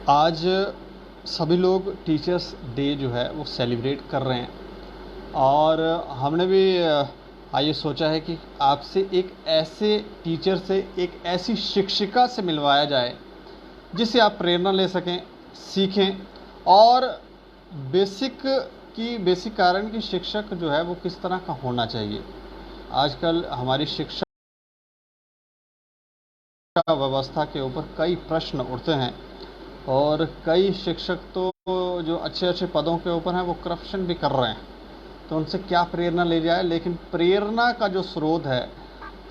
आज सभी लोग टीचर्स डे जो है वो सेलिब्रेट कर रहे हैं और हमने भी आइए सोचा है कि आपसे एक ऐसे टीचर से, एक ऐसी शिक्षिका से मिलवाया जाए जिससे आप प्रेरणा ले सकें, सीखें और बेसिक कारण कि शिक्षक जो है वो किस तरह का होना चाहिए। आजकल हमारी शिक्षा व्यवस्था के ऊपर कई प्रश्न उठते हैं और कई शिक्षक तो जो अच्छे अच्छे पदों के ऊपर हैं वो करप्शन भी कर रहे हैं। तो उनसे क्या प्रेरणा ले जाए, लेकिन प्रेरणा का जो स्रोत है,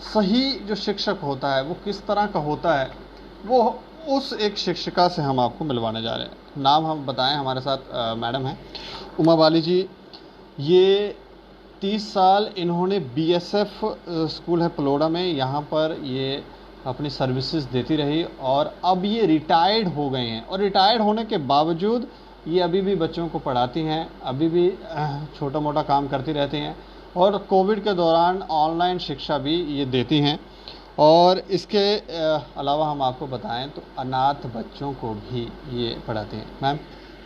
सही जो शिक्षक होता है वो किस तरह का होता है, वो उस एक शिक्षिका से हम आपको मिलवाने जा रहे हैं। नाम हम बताएं, हमारे साथ मैडम हैं उमा बाली जी। ये 30 साल इन्होंने बीएसएफ स्कूल है पलोड़ा में, यहाँ पर ये अपनी सर्विसेज देती रही और अब ये रिटायर्ड हो गए हैं और रिटायर्ड होने के बावजूद ये अभी भी बच्चों को पढ़ाती हैं, अभी भी छोटा मोटा काम करती रहती हैं और कोविड के दौरान ऑनलाइन शिक्षा भी ये देती हैं। और इसके अलावा हम आपको बताएं तो अनाथ बच्चों को भी ये पढ़ाती हैं। मैम,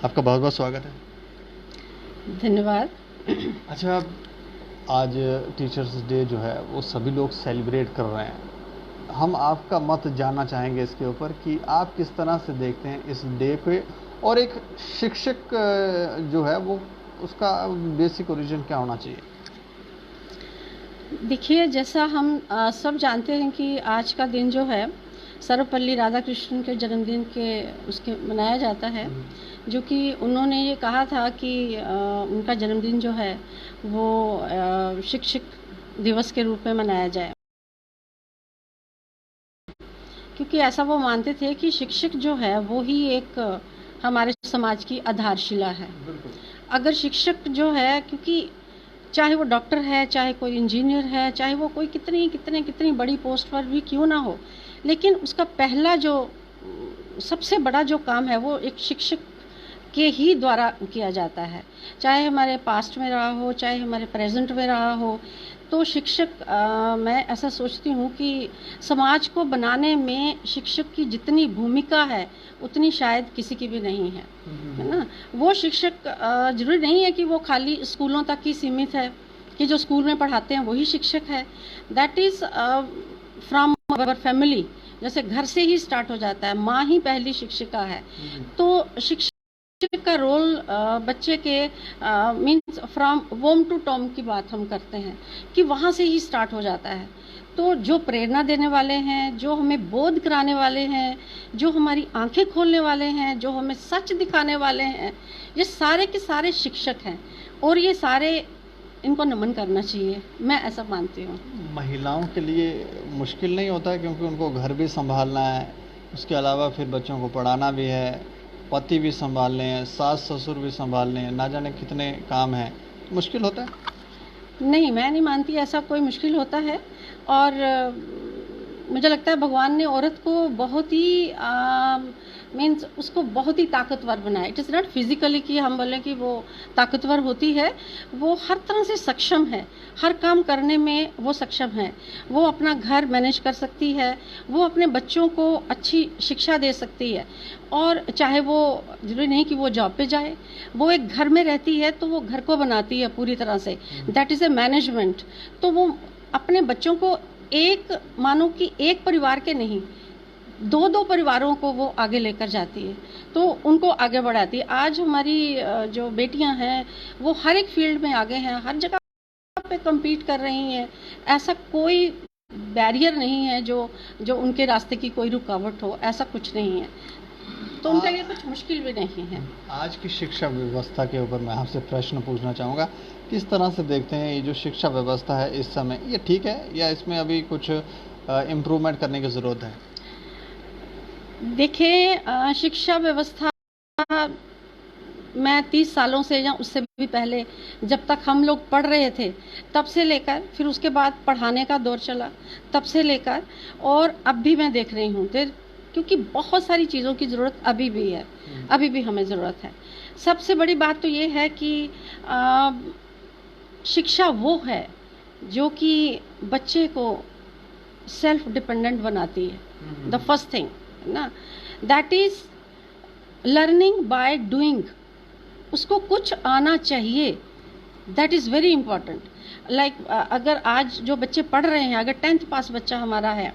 आपका बहुत बहुत स्वागत है। धन्यवाद। अच्छा, आज टीचर्स डे जो है वो सभी लोग सेलिब्रेट कर रहे हैं। हम आपका मत जानना चाहेंगे इसके ऊपर कि आप किस तरह से देखते हैं इस डे पे, और एक शिक्षक जो है वो उसका बेसिक ओरिजिन क्या होना चाहिए। देखिए, जैसा हम सब जानते हैं कि आज का दिन जो है सर्वपल्ली राधाकृष्णन के जन्मदिन के उसके मनाया जाता है, जो कि उन्होंने ये कहा था कि उनका जन्मदिन जो है वो शिक्षक दिवस के रूप में मनाया जाए, क्योंकि ऐसा वो मानते थे कि शिक्षक जो है वो ही एक हमारे समाज की आधारशिला है। अगर शिक्षक जो है, क्योंकि चाहे वो डॉक्टर है, चाहे कोई इंजीनियर है, चाहे वो कोई कितनी बड़ी पोस्ट पर भी क्यों ना हो, लेकिन उसका पहला जो सबसे बड़ा जो काम है वो एक शिक्षक के ही द्वारा किया जाता है। चाहे हमारे पास्ट में रहा हो, चाहे हमारे प्रेजेंट में रहा हो, तो शिक्षक मैं ऐसा सोचती हूँ कि समाज को बनाने में शिक्षक की जितनी भूमिका है उतनी शायद किसी की भी नहीं है, है ना। वो शिक्षक जरूरी नहीं है कि वो खाली स्कूलों तक ही सीमित है, कि जो स्कूल में पढ़ाते हैं वही शिक्षक है। That is from our family, जैसे घर से ही स्टार्ट हो जाता है, माँ ही पहली शिक्षिका है। तो शिक्षक का रोल बच्चे के मीन्स फ्रॉम वोम टू टॉम की बात हम करते हैं कि वहाँ से ही स्टार्ट हो जाता है। तो जो प्रेरणा देने वाले हैं, जो हमें बोध कराने वाले हैं, जो हमारी आंखें खोलने वाले हैं, जो हमें सच दिखाने वाले हैं, ये सारे के सारे शिक्षक हैं और ये सारे इनको नमन करना चाहिए, मैं ऐसा मानती हूँ। महिलाओं के लिए मुश्किल नहीं होता है क्योंकि उनको घर भी संभालना है, उसके अलावा फिर बच्चों को पढ़ाना भी है, पति भी संभालने हैं, सास ससुर भी संभालने हैं, ना जाने कितने काम हैं। मुश्किल होता है? नहीं, मैं नहीं मानती ऐसा कोई मुश्किल होता है। और मुझे लगता है भगवान ने औरत को बहुत ही मीन्स उसको बहुत ही ताकतवर बनाया। इट इज़ नॉट फिजिकली कि हम बोलें कि वो ताकतवर होती है, वो हर तरह से सक्षम है, हर काम करने में वो सक्षम है। वो अपना घर मैनेज कर सकती है, वो अपने बच्चों को अच्छी शिक्षा दे सकती है, और चाहे वो जरूरी नहीं कि वो जॉब पे जाए, वो एक घर में रहती है तो वो घर को बनाती है पूरी तरह से। That is a management. तो वो अपने बच्चों को एक मानो कि एक परिवार के नहीं, दो परिवारों को वो आगे लेकर जाती है, तो उनको आगे बढ़ाती है। आज हमारी जो बेटियां हैं वो हर एक फील्ड में आगे हैं, हर जगह पे compete कर रही हैं। ऐसा कोई बैरियर नहीं है जो उनके रास्ते की कोई रुकावट हो, ऐसा कुछ नहीं है, तो उनके लिए कुछ मुश्किल भी नहीं है। आज की शिक्षा व्यवस्था के ऊपर मैं आपसे प्रश्न पूछना चाहूँगा, किस तरह से देखते हैं ये जो शिक्षा व्यवस्था है इस समय, ये ठीक है या इसमें अभी कुछ इम्प्रूवमेंट करने की ज़रूरत है? देखिए, शिक्षा व्यवस्था मैं 30 सालों से या उससे भी पहले, जब तक हम लोग पढ़ रहे थे तब से लेकर, फिर उसके बाद पढ़ाने का दौर चला तब से लेकर, और अब भी मैं देख रही हूँ, क्योंकि बहुत सारी चीज़ों की ज़रूरत अभी भी है, अभी भी हमें ज़रूरत है। सबसे बड़ी बात तो ये है कि शिक्षा वो है जो कि बच्चे को सेल्फ डिपेंडेंट बनाती है। द फर्स्ट थिंग ना, that is learning by doing, उसको कुछ आना चाहिए, that is very important. Like अगर आज जो बच्चे पढ़ रहे हैं, अगर 10th पास बच्चा हमारा है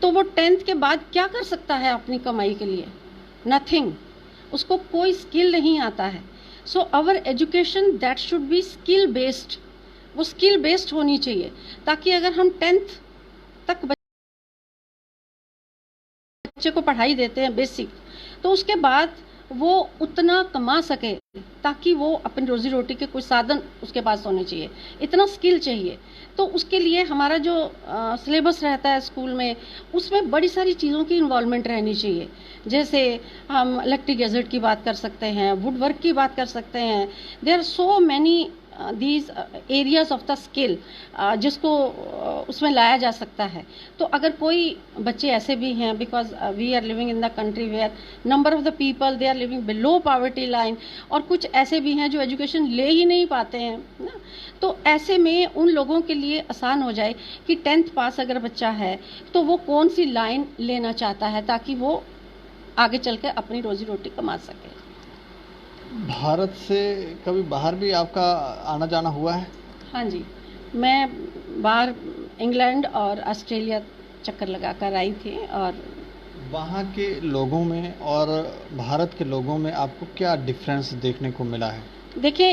तो वो 10th के बाद क्या कर सकता है अपनी कमाई के लिए? नथिंग, उसको कोई स्किल नहीं आता है। So our education that should be skill based, वो स्किल बेस्ड होनी चाहिए, ताकि अगर हम 10th तक बच्चे को पढ़ाई देते हैं बेसिक, तो उसके बाद वो उतना कमा सके ताकि वो अपनी रोजी रोटी के कुछ साधन उसके पास होने चाहिए, इतना स्किल चाहिए। तो उसके लिए हमारा जो सिलेबस रहता है स्कूल में, उसमें बड़ी सारी चीज़ों की इन्वॉल्वमेंट रहनी चाहिए। जैसे हम इलेक्ट्रिक गैजेट की बात कर सकते हैं, वुड वर्क की बात कर सकते हैं। There are so many these areas of the skill जिसको उसमें लाया जा सकता है। तो अगर कोई बच्चे ऐसे भी हैं, because we are living in the country where number of the people they are living below poverty line, और कुछ ऐसे भी हैं जो एजुकेशन ले ही नहीं पाते हैं ना, तो ऐसे में उन लोगों के लिए आसान हो जाए कि 10th पास अगर बच्चा है तो वो कौन सी लाइन लेना चाहता है, ताकि वो आगे चल के अपनी रोजी रोटी कमा सके। भारत से कभी बाहर भी आपका आना जाना हुआ है? हाँ जी, मैं बाहर इंग्लैंड और ऑस्ट्रेलिया चक्कर लगा कर आई थी। और वहाँ के लोगों में और भारत के लोगों में आपको क्या डिफरेंस देखने को मिला है? देखिए,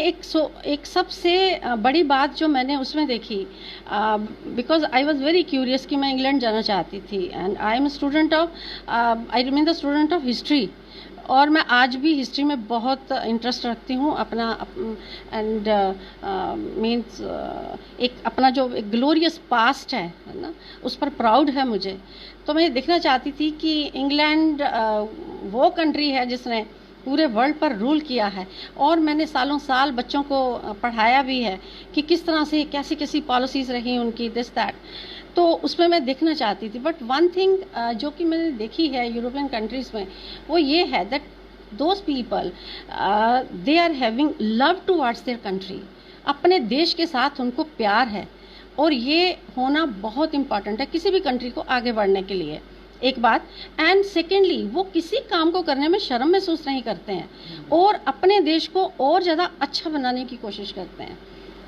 एक सबसे बड़ी बात जो मैंने उसमें देखी, because I was very curious कि मैं इंग्लैंड जाना चाहती थी, and I am student of I remain the student of history, और मैं आज भी हिस्ट्री में बहुत इंटरेस्ट रखती हूँ अपना, एंड मीन्स एक अपना जो एक ग्लोरियस पास्ट है ना, उस पर प्राउड है मुझे। तो मैं देखना चाहती थी कि इंग्लैंड वो कंट्री है जिसने पूरे वर्ल्ड पर रूल किया है, और मैंने सालों साल बच्चों को पढ़ाया भी है कि किस तरह से कैसी कैसी पॉलिसीज़ रही उनकी, दिस दैट। तो उसमें मैं देखना चाहती थी। बट वन थिंग जो कि मैंने देखी है यूरोपियन कंट्रीज़ में, वो ये है that those people they are having love towards their country, अपने देश के साथ उनको प्यार है, और ये होना बहुत इम्पॉर्टेंट है किसी भी कंट्री को आगे बढ़ने के लिए, एक बात। एंड सेकेंडली, वो किसी काम को करने में शर्म महसूस नहीं करते हैं, और अपने देश को और ज़्यादा अच्छा बनाने की कोशिश करते हैं।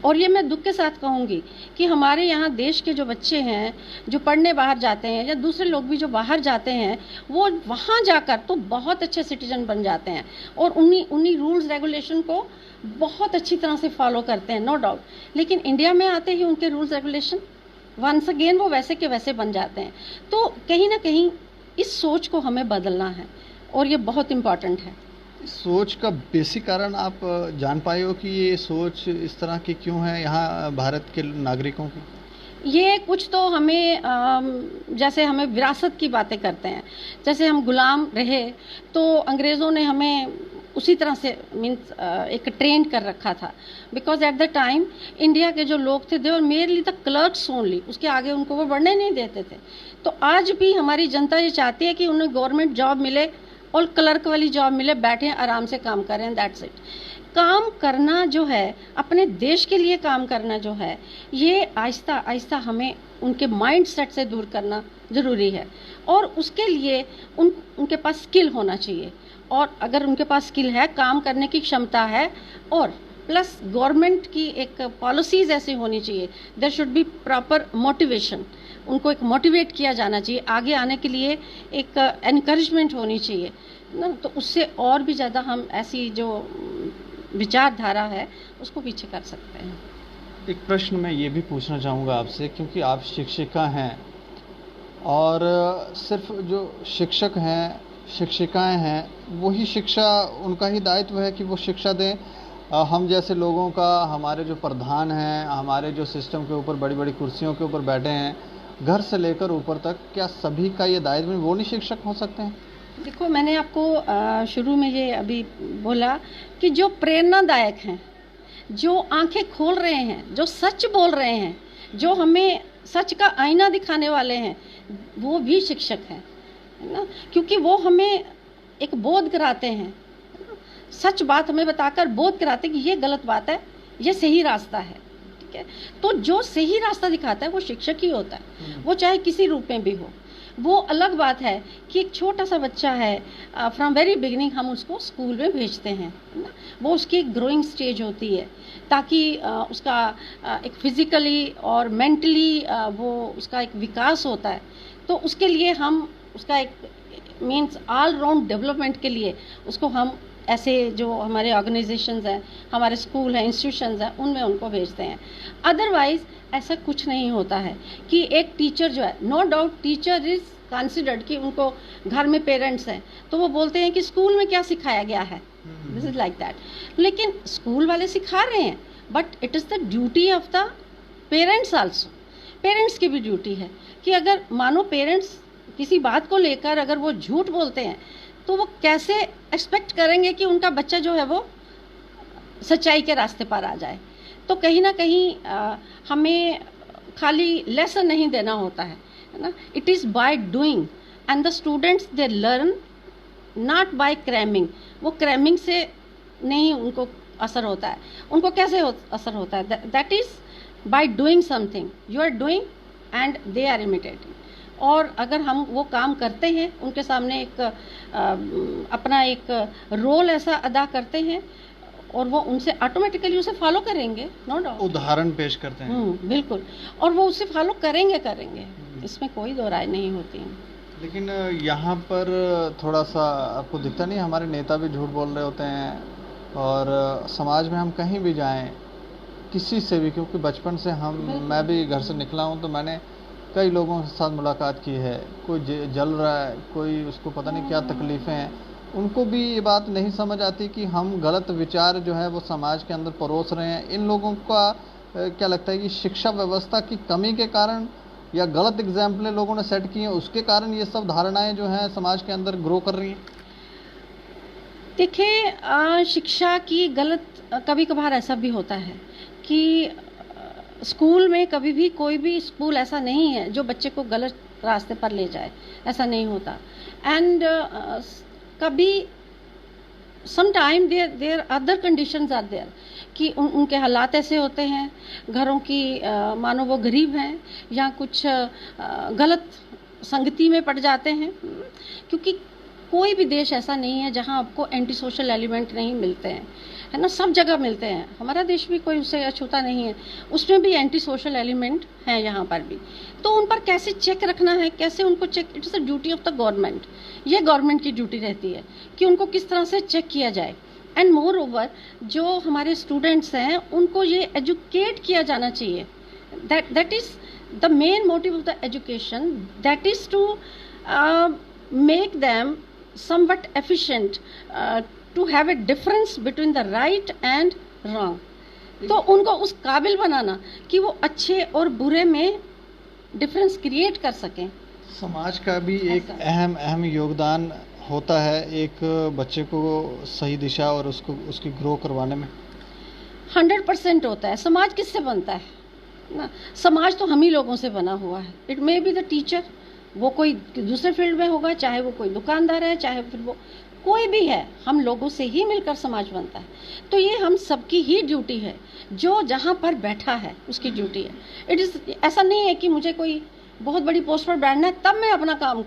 और ये मैं दुख के साथ कहूँगी कि हमारे यहाँ देश के जो बच्चे हैं जो पढ़ने बाहर जाते हैं, या दूसरे लोग भी जो बाहर जाते हैं, वो वहाँ जाकर तो बहुत अच्छे सिटीजन बन जाते हैं, और उन्हीं रूल्स रेगुलेशन को बहुत अच्छी तरह से फॉलो करते हैं, नो डाउट। लेकिन इंडिया में आते ही उनके रूल्स रेगुलेशन वंस अगेन वो वैसे के वैसे बन जाते हैं। तो कहीं ना कहीं इस सोच को हमें बदलना है, और ये बहुत इम्पॉर्टेंट है। सोच का बेसिक कारण आप जान पाए हो कि ये सोच इस तरह की क्यों है यहाँ भारत के नागरिकों की? ये कुछ तो हमें जैसे हमें विरासत की बातें करते हैं, जैसे हम गुलाम रहे तो अंग्रेज़ों ने हमें उसी तरह से मीन्स एक ट्रेन कर रखा था, because at the time India के जो लोग थे दे वर मेरली द क्लर्क्स ओनली, उसके आगे उनको वो बढ़ने नहीं देते थे। तो आज भी हमारी जनता ये चाहती है कि उन्हें गवर्नमेंट जॉब मिले और क्लर्क वाली जॉब मिले, बैठे आराम से काम करें, दैट्स इट। काम करना जो है, अपने देश के लिए काम करना जो है, ये आहिस्ता आहिस्ता हमें उनके माइंड सेट से दूर करना ज़रूरी है, और उसके लिए उनके पास स्किल होना चाहिए। और अगर उनके पास स्किल है, काम करने की क्षमता है, और प्लस गवर्नमेंट की एक पॉलिसीज़ ऐसी होनी चाहिए, there should be proper motivation, उनको एक मोटिवेट किया जाना चाहिए, आगे आने के लिए एक एनकरेजमेंट होनी चाहिए ना, तो उससे और भी ज़्यादा हम ऐसी जो विचारधारा है उसको पीछे कर सकते हैं। एक प्रश्न मैं ये भी पूछना चाहूँगा आपसे, क्योंकि आप शिक्षिका हैं, और सिर्फ जो शिक्षक हैं, शिक्षिकाएं हैं, वही शिक्षा, उनका ही दायित्व है कि वो शिक्षा दें। हम जैसे लोगों का, हमारे जो प्रधान हैं, हमारे जो सिस्टम के ऊपर बड़ी बड़ी कुर्सियों के ऊपर बैठे हैं, घर से लेकर ऊपर तक, क्या सभी का ये दायित्व, वो नहीं शिक्षक हो सकते हैं? देखो, मैंने आपको शुरू में ये अभी बोला कि जो प्रेरणादायक हैं, जो आंखें खोल रहे हैं, जो सच बोल रहे हैं, जो हमें सच का आईना दिखाने वाले हैं, वो भी शिक्षक हैं, है ना, क्योंकि वो हमें एक बोध कराते हैं, सच बात हमें बताकर बोध कराते हैं कि ये गलत बात है, ये सही रास्ता है, ठीक है। तो जो सही रास्ता दिखाता है वो शिक्षक ही होता है, वो चाहे किसी रूप में भी हो। वो अलग बात है कि एक छोटा सा बच्चा है, फ्रॉम वेरी बिगिनिंग हम उसको स्कूल में भेजते हैं, है ना। वो उसकी एक ग्रोइंग स्टेज होती है, ताकि उसका एक फिजिकली और मेंटली वो उसका एक विकास होता है। तो उसके लिए हम उसका एक मीन्स ऑल राउंड डेवलपमेंट के लिए उसको हम ऐसे जो हमारे ऑर्गेनाइजेशंस हैं, हमारे स्कूल हैं, इंस्टीट्यूशंस हैं, उनमें उनको भेजते हैं। अदरवाइज ऐसा कुछ नहीं होता है कि एक टीचर जो है, no doubt teacher is considered कि उनको घर में पेरेंट्स हैं तो वो बोलते हैं कि स्कूल में क्या सिखाया गया है, दिस इज लाइक दैट। लेकिन स्कूल वाले सिखा रहे हैं, but it is the duty of the parents also. Parents की भी ड्यूटी है कि अगर मानो पेरेंट्स किसी बात को लेकर अगर वो झूठ बोलते हैं तो वो कैसे एक्सपेक्ट करेंगे कि उनका बच्चा जो है वो सच्चाई के रास्ते पर आ जाए। तो कहीं ना कहीं हमें खाली लेसन नहीं देना होता है ना, it is by doing and the students they learn not by cramming. वो क्रैमिंग से नहीं उनको असर होता है, उनको कैसे असर होता है, that is by doing something, you are doing and they are imitating. और अगर हम वो काम करते हैं, उनके सामने एक अपना एक रोल ऐसा अदा करते हैं और वो उनसे ऑटोमेटिकली उसे फॉलो करेंगे, नो डाउट। उदाहरण पेश करते हैं। बिल्कुल, और वो उसे फॉलो करेंगे, इसमें कोई दो राय नहीं होती है। लेकिन यहाँ पर थोड़ा सा आपको दिखता नहीं, हमारे नेता भी झूठ बोल रहे होते हैं, और समाज में हम कहीं भी जाएं किसी से भी, क्योंकि बचपन से मैं भी घर से निकला हूँ तो मैंने कई लोगों के साथ मुलाकात की है। कोई जल रहा है, कोई उसको पता नहीं क्या तकलीफ़ें हैं, उनको भी ये बात नहीं समझ आती कि हम गलत विचार जो है वो समाज के अंदर परोस रहे हैं। इन लोगों का क्या लगता है कि शिक्षा व्यवस्था की कमी के कारण या गलत एग्जाम्पलें लोगों ने सेट की हैं, उसके कारण ये सब धारणाएं जो हैं समाज के अंदर ग्रो कर रही हैं? देखिए, शिक्षा की गलत कभी कभार ऐसा भी होता है कि स्कूल में कभी भी कोई भी स्कूल ऐसा नहीं है जो बच्चे को गलत रास्ते पर ले जाए, ऐसा नहीं होता। एंड कभी sometime there other conditions are there कि उनके हालात ऐसे होते हैं, घरों की मानो वो गरीब हैं या कुछ गलत संगति में पड़ जाते हैं, क्योंकि कोई भी देश ऐसा नहीं है जहां आपको एंटी सोशल एलिमेंट नहीं मिलते हैं, है ना, सब जगह मिलते हैं। हमारा देश भी कोई उससे अछूता नहीं है, उसमें भी एंटी सोशल एलिमेंट हैं यहाँ पर भी। तो उन पर कैसे चेक रखना है, कैसे उनको check, it is the duty of the government. ये गवर्नमेंट की ड्यूटी रहती है कि उनको किस तरह से चेक किया जाए। एंड मोर ओवर जो हमारे स्टूडेंट्स हैं उनको ये एजुकेट किया जाना चाहिए, that is the main motive of the education, that is to make them somewhat efficient to have a difference between the right and wrong। तो उनको उस काबिल बनाना कि वो अच्छे और बुरे में डिफरेंस क्रिएट कर सकें। समाज का भी एक अहम योगदान होता है एक बच्चे को सही दिशा और उसकी ग्रो करवाने में। 100% होता है। समाज किससे बनता है ना, समाज तो हम ही लोगों से बना हुआ है। It may be the teacher, वो कोई दूसरे फील्ड में होगा, चाहे वो कोई दुकानदार है, चाहे फिर वो कोई भी है, हम लोगों से ही मिलकर समाज बनता है। तो ये हम सबकी ही ड्यूटी है, जो जहाँ पर बैठा है उसकी ड्यूटी है। इट इज़ ऐसा नहीं है कि मुझे कोई बहुत बड़ी पोस्ट पर बैठना है तब मैं अपना काम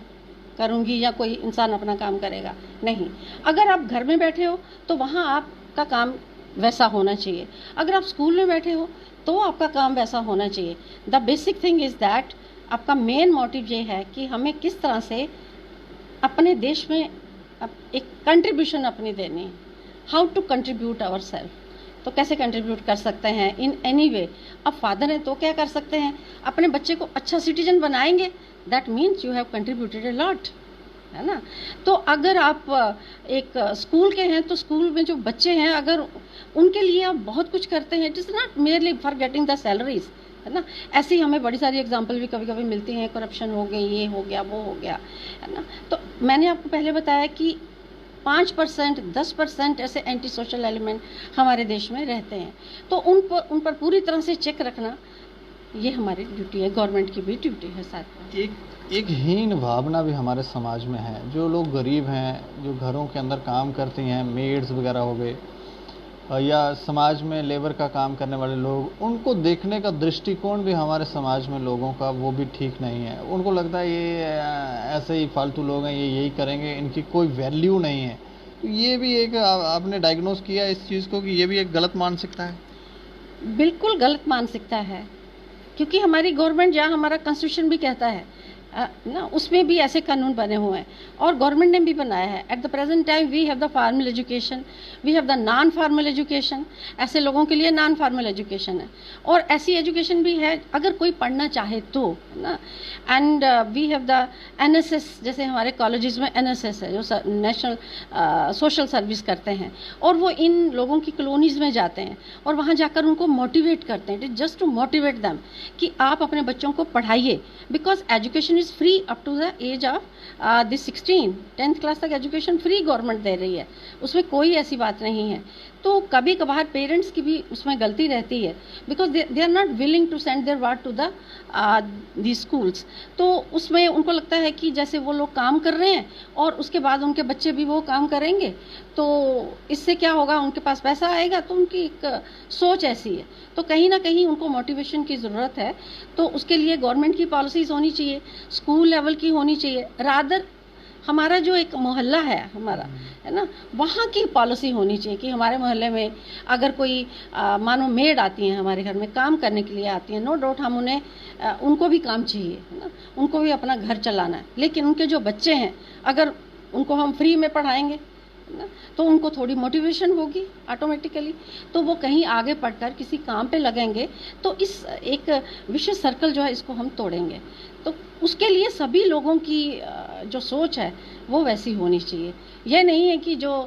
करूँगी या कोई इंसान अपना काम करेगा, नहीं। अगर आप घर में बैठे हो तो वहाँ आपका काम वैसा होना चाहिए, अगर आप स्कूल में बैठे हो तो आपका काम वैसा होना चाहिए। The basic thing is that आपका मेन मोटिव ये है कि हमें किस तरह से अपने देश में एक कंट्रीब्यूशन अपनी देनी है, how to contribute our self. तो कैसे कंट्रीब्यूट कर सकते हैं इन एनी वे। अब फादर हैं तो क्या कर सकते हैं, अपने बच्चे को अच्छा सिटीजन बनाएंगे, that means you have contributed a lot, है ना। तो अगर आप एक स्कूल के हैं तो स्कूल में जो बच्चे हैं अगर उनके लिए आप बहुत कुछ करते हैं, it is not merely for getting the salaries, है ना। ऐसी हमें बड़ी सारी एग्जांपल भी कभी कभी मिलती हैं, करप्शन हो गई, ये हो गया, वो हो गया, है ना। तो मैंने आपको पहले बताया कि 5%, 10% ऐसे एंटी सोशल एलिमेंट हमारे देश में रहते हैं। तो उन पर पूरी तरह से चेक रखना ये हमारी ड्यूटी है, गवर्नमेंट की भी ड्यूटी है साथ में। एक हीन भावना भी हमारे समाज में है। जो लोग गरीब हैं, जो घरों के अंदर काम करती हैं, मेड्स वगैरह हो गए, या समाज में लेबर का काम करने वाले लोग, उनको देखने का दृष्टिकोण भी हमारे समाज में लोगों का वो भी ठीक नहीं है। उनको लगता है ये ऐसे ही फालतू लोग हैं, ये यही करेंगे, इनकी कोई वैल्यू नहीं है। तो ये भी एक आपने डायग्नोस किया इस चीज़ को कि ये भी एक गलत मानसिकता है? बिल्कुल गलत मानसिकता है, क्योंकि हमारी गवर्नमेंट, जहाँ हमारा कॉन्स्टिट्यूशन भी कहता है ना, उसमें भी ऐसे कानून बने हुए हैं और गवर्नमेंट ने भी बनाया है। At the present time we have the formal education, we have the non formal education. ऐसे लोगों के लिए नॉन फॉर्मल एजुकेशन है और ऐसी एजुकेशन भी है अगर कोई पढ़ना चाहे तो, है ना। And we have the NSS, जैसे हमारे कॉलेजेस में एनएसएस है जो नेशनल सोशल सर्विस करते हैं, और वो इन लोगों की कॉलोनीज में जाते हैं और वहाँ जाकर उनको मोटिवेट करते हैं। It is just to motivate them कि आप अपने बच्चों को पढ़ाइए, because education is free up to the age of this 16 10th class तक एजुकेशन फ्री गवर्नमेंट दे रही है, उसमें कोई ऐसी बात नहीं है। तो कभी कभार पेरेंट्स की भी उसमें गलती रहती है, because they are not willing to send their ward to the the schools. तो उसमें उनको लगता है कि जैसे वो लोग काम कर रहे हैं और उसके बाद उनके बच्चे भी वो काम करेंगे, तो इससे क्या होगा, उनके पास पैसा आएगा। तो उनकी एक सोच ऐसी है। तो कहीं ना कहीं उनको मोटिवेशन की ज़रूरत है। तो उसके लिए गवर्नमेंट की पॉलिसीज़ होनी चाहिए, स्कूल लेवल की होनी चाहिए, रादर हमारा जो एक मोहल्ला है हमारा, है ना, वहाँ की पॉलिसी होनी चाहिए कि हमारे मोहल्ले में अगर कोई मानो मेड आती हैं हमारे घर में काम करने के लिए आती हैं, नो डाउट हम उन्हें उनको भी काम चाहिए, है ना, उनको भी अपना घर चलाना है। लेकिन उनके जो बच्चे हैं अगर उनको हम फ्री में पढ़ाएंगे ना, तो उनको थोड़ी मोटिवेशन होगी ऑटोमेटिकली, तो वो कहीं आगे पढ़कर किसी काम पे लगेंगे। तो इस एक विशेष सर्कल जो है इसको हम तोड़ेंगे। तो उसके लिए सभी लोगों की जो सोच है वो वैसी होनी चाहिए। यह नहीं है कि जो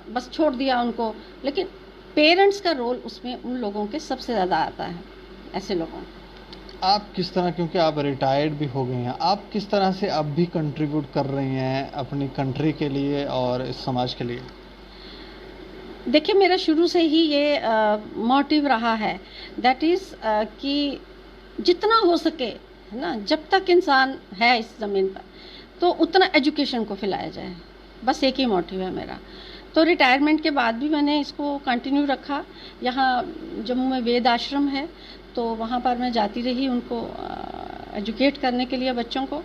बस छोड़ दिया उनको, लेकिन पेरेंट्स का रोल उसमें उन लोगों के सबसे ज़्यादा आता है, ऐसे लोगों। आप किस तरह, क्योंकि आप रिटायर्ड भी हो गई हैं, आप किस तरह से अब भी कंट्रीब्यूट कर रही हैं अपनी कंट्री के लिए और इस समाज के लिए? देखिए, मेरा शुरू से ही ये मोटिव रहा है, दैट इज़ कि जितना हो सके, है ना, जब तक इंसान है इस ज़मीन पर तो उतना एजुकेशन को फैलाया जाए। बस एक ही मोटिव है मेरा। तो रिटायरमेंट के बाद भी मैंने इसको कंटिन्यू रखा। यहाँ जम्मू में वेद आश्रम है, तो वहाँ पर मैं जाती रही उनको एजुकेट करने के लिए बच्चों को।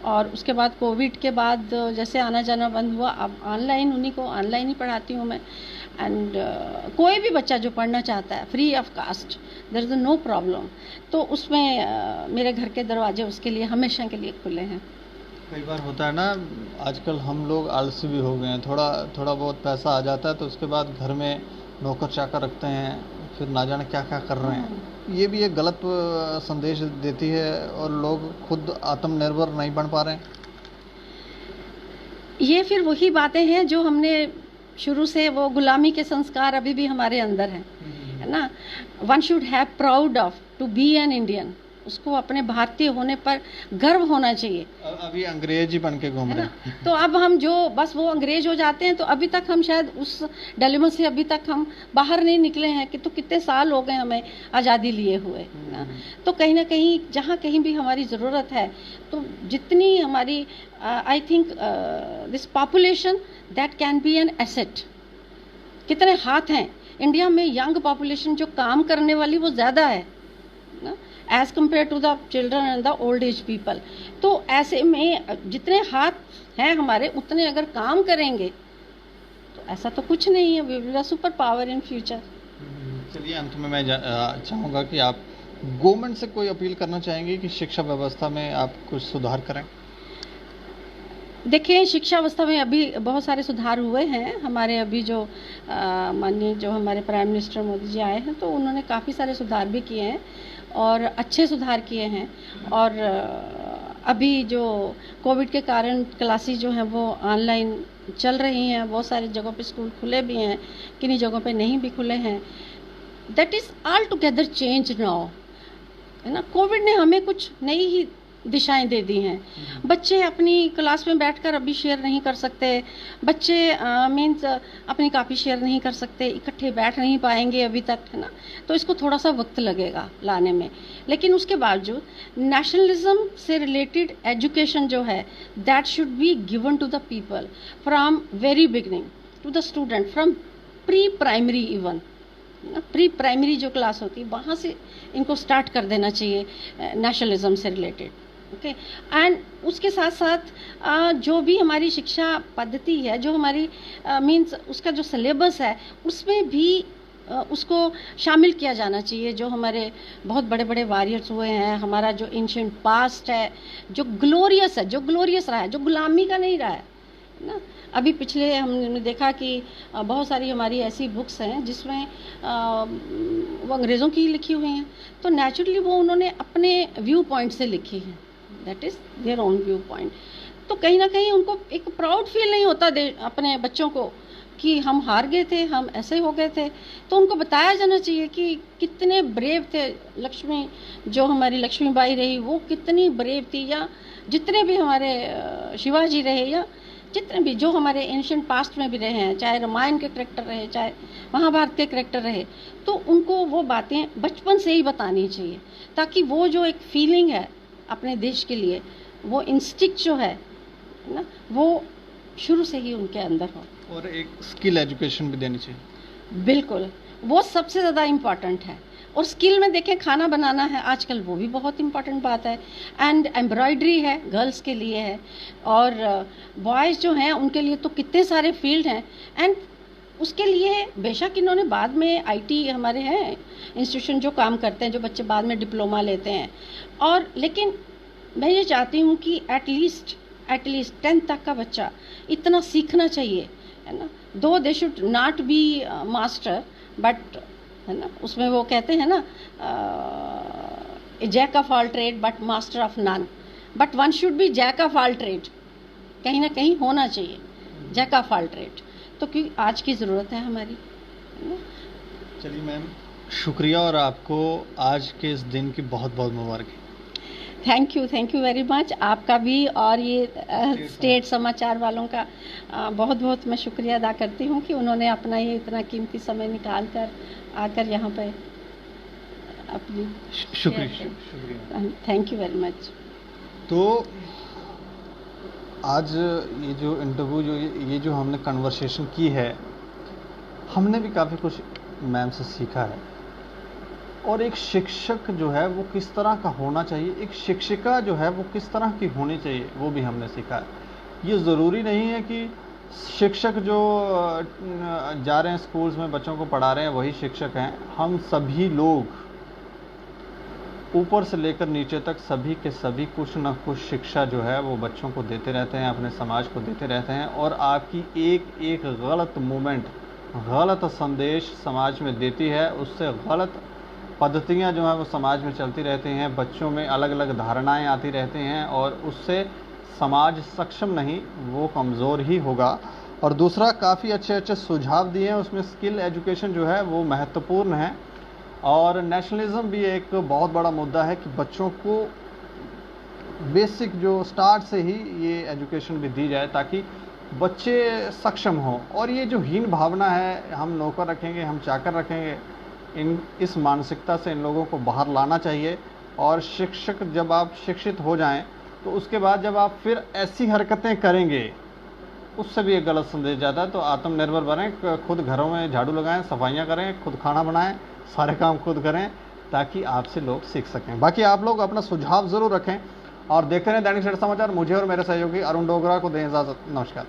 और उसके बाद कोविड के बाद जैसे आना जाना बंद हुआ, अब ऑनलाइन उन्हीं को ऑनलाइन ही पढ़ाती हूँ मैं। एंड कोई भी बच्चा जो पढ़ना चाहता है free of cost, there is no problem. तो उसमें मेरे घर के दरवाजे उसके लिए हमेशा के लिए खुले हैं। कई बार होता है ना, आजकल हम लोग आलसी भी हो गए हैं, थोड़ा बहुत पैसा आ जाता है तो उसके बाद घर में नौकर चाकर रखते हैं, फिर ना जाने क्या क्या कर रहे हैं। ये भी एक गलत संदेश देती है और लोग खुद आत्मनिर्भर नहीं बन पा रहे हैं। ये फिर वही बातें हैं जो हमने शुरू से, वो गुलामी के संस्कार अभी भी हमारे अंदर हैं, है ना। One should have proud of to be an Indian, उसको अपने भारतीय होने पर गर्व होना चाहिए। अभी अंग्रेज ही बन के घूम रहे हैं। तो अब हम जो बस वो अंग्रेज हो जाते हैं, तो अभी तक हम शायद उस डिलेमा से अभी तक हम बाहर नहीं निकले हैं कि तो कितने साल हो गए हमें आज़ादी लिए हुए ना। तो कहीं ना कहीं जहाँ कहीं भी हमारी ज़रूरत है, तो जितनी हमारी I think this population that can be an asset. कितने हाथ हैं इंडिया में, यंग पॉपुलेशन जो काम करने वाली वो ज़्यादा है ना, as compare to the children and the old age people. तो ऐसे में जितने हाथ हैं हमारे, उतने अगर काम करेंगे तो ऐसा तो कुछ नहीं है, we will be super power in future. चलिए, अंत में मैं चाहूँगा कि आप गवर्नमेंट से कोई अपील करना चाहेंगे कि शिक्षा व्यवस्था में आप कुछ सुधार करें। देखिए, शिक्षा व्यवस्था में अभी बहुत सारे सुधार हुए हैं। हमारे अभी जो माननीय जो हमारे प्राइम मिनिस्टर मोदी जी आए हैं, तो उन्होंने काफ़ी सारे सुधार भी किए हैं और अच्छे सुधार किए हैं। और अभी जो कोविड के कारण क्लासेस जो हैं वो ऑनलाइन चल रही हैं, बहुत सारी जगहों पे स्कूल खुले भी हैं, किन्हीं जगहों पे नहीं भी खुले हैं। That is all together change now, है ना। कोविड ने हमें कुछ नई ही दिशाएं दे दी हैं। बच्चे अपनी क्लास में बैठकर अभी शेयर नहीं कर सकते, बच्चे मीन्स अपनी कॉपी शेयर नहीं कर सकते, इकट्ठे बैठ नहीं पाएंगे अभी तक, है ना। तो इसको थोड़ा सा वक्त लगेगा लाने में, लेकिन उसके बावजूद नेशनलिज्म से रिलेटेड एजुकेशन जो है that should be given to the people from very beginning, to the student from pre primary even pre primary जो क्लास होती है वहाँ से इनको स्टार्ट कर देना चाहिए नेशनलिज्म से रिलेटेड। ओके, एंड उसके साथ साथ जो भी हमारी शिक्षा पद्धति है, जो हमारी मीन्स उसका जो सिलेबस है उसमें भी उसको शामिल किया जाना चाहिए। जो हमारे बहुत बड़े बड़े वॉरियर्स हुए हैं, हमारा जो एंशिएंट पास्ट है, जो ग्लोरियस है, जो ग्लोरियस रहा है, जो गुलामी का नहीं रहा है ना। अभी पिछले हमने देखा कि बहुत सारी हमारी ऐसी बुक्स हैं जिसमें वो अंग्रेज़ों की लिखी हुई हैं, तो नेचुरली वो उन्होंने अपने व्यू पॉइंट से लिखी हैं, that is their own view point. तो कहीं ना कहीं उनको एक प्राउड फील नहीं होता अपने बच्चों को कि हम हार गए थे, हम ऐसे हो गए थे। तो उनको बताया जाना चाहिए कि कितने ब्रेव थे लक्ष्मी, जो हमारी लक्ष्मीबाई रही वो कितनी ब्रेव थी, या जितने भी हमारे शिवाजी रहे, या जितने भी जो हमारे एंशिएंट पास्ट में भी रहे हैं, चाहे रामायण के करेक्टर रहे, चाहे महाभारत के करेक्टर रहे, तो उनको वो बातें बचपन से ही बतानी चाहिए, ताकि वो जो एक फीलिंग है अपने देश के लिए, वो इंस्टिक्ट जो है ना, वो शुरू से ही उनके अंदर हो। और एक स्किल एजुकेशन भी देनी चाहिए। बिल्कुल, वो सबसे ज़्यादा इम्पॉर्टेंट है। और स्किल में देखें, खाना बनाना है आजकल, वो भी बहुत इम्पॉर्टेंट बात है। एंड एम्ब्रॉयडरी है, गर्ल्स के लिए है, और बॉयज़ जो हैं उनके लिए तो कितने सारे फील्ड हैं। एंड उसके लिए बेशक इन्होंने बाद में आईटी हमारे हैं इंस्टीट्यूशन जो काम करते हैं, जो बच्चे बाद में डिप्लोमा लेते हैं, और लेकिन मैं ये चाहती हूँ कि एटलीस्ट 10th तक का बच्चा इतना सीखना चाहिए, है ना। Though they should not be master, but है ना, उसमें वो कहते हैं ना, jack of all trade but master of none, but one should be jack of all trade, कहीं ना कहीं होना चाहिए जैक ऑफ ऑल ट्रेड, तो क्योंकि आज की ज़रूरत है हमारी, है ना। चलिए मैम, शुक्रिया, और आपको आज के इस दिन की बहुत बहुत मुबारक। Thank you very much. आपका भी और ये स्टेट समाचार वालों का बहुत बहुत मैं शुक्रिया अदा करती हूँ कि उन्होंने अपना ये इतना कीमती समय निकाल कर आकर यहाँ पे अपनी शुक्रिया। Thank you very much. तो आज ये जो इंटरव्यू ये जो हमने कन्वर्सेशन की है, हमने भी काफ़ी कुछ मैम से सीखा है। और एक शिक्षक जो है वो किस तरह का होना चाहिए, एक शिक्षिका जो है वो किस तरह की होनी चाहिए, वो भी हमने सीखा है। ये ज़रूरी नहीं है कि शिक्षक जो जा रहे हैं स्कूल्स में बच्चों को पढ़ा रहे हैं वही शिक्षक हैं। हम सभी लोग ऊपर से लेकर नीचे तक सभी के सभी कुछ न कुछ शिक्षा जो है वो बच्चों को देते रहते हैं, अपने समाज को देते रहते हैं। और आपकी एक एक गलत मूवमेंट, गलत संदेश समाज में देती है, उससे गलत पद्धतियाँ जो हैं वो समाज में चलती रहती हैं, बच्चों में अलग अलग धारणाएं आती रहती हैं, और उससे समाज सक्षम नहीं, वो कमज़ोर ही होगा। और दूसरा, काफ़ी अच्छे अच्छे सुझाव दिए हैं, उसमें स्किल एजुकेशन जो है वो महत्वपूर्ण है। और नेशनलिज्म भी एक बहुत बड़ा मुद्दा है कि बच्चों को बेसिक जो स्टार्ट से ही ये एजुकेशन भी दी जाए ताकि बच्चे सक्षम हों। और ये जो हीन भावना है, हम नौकर रखेंगे, हम चाकर रखेंगे, इस मानसिकता से इन लोगों को बाहर लाना चाहिए। और शिक्षक जब आप शिक्षित हो जाएं तो उसके बाद जब आप फिर ऐसी हरकतें करेंगे, उससे भी एक गलत संदेश जाता है। तो आत्मनिर्भर बनें, खुद घरों में झाड़ू लगाएं, सफाइयाँ करें, खुद खाना बनाएं, सारे काम खुद करें, ताकि आपसे लोग सीख सकें। बाकी आप लोग अपना सुझाव ज़रूर रखें और देखते रहें दैनिक सवेरा समाचार। मुझे और मेरे सहयोगी अरुण डोगरा को दें इजाज़त। नमस्कार।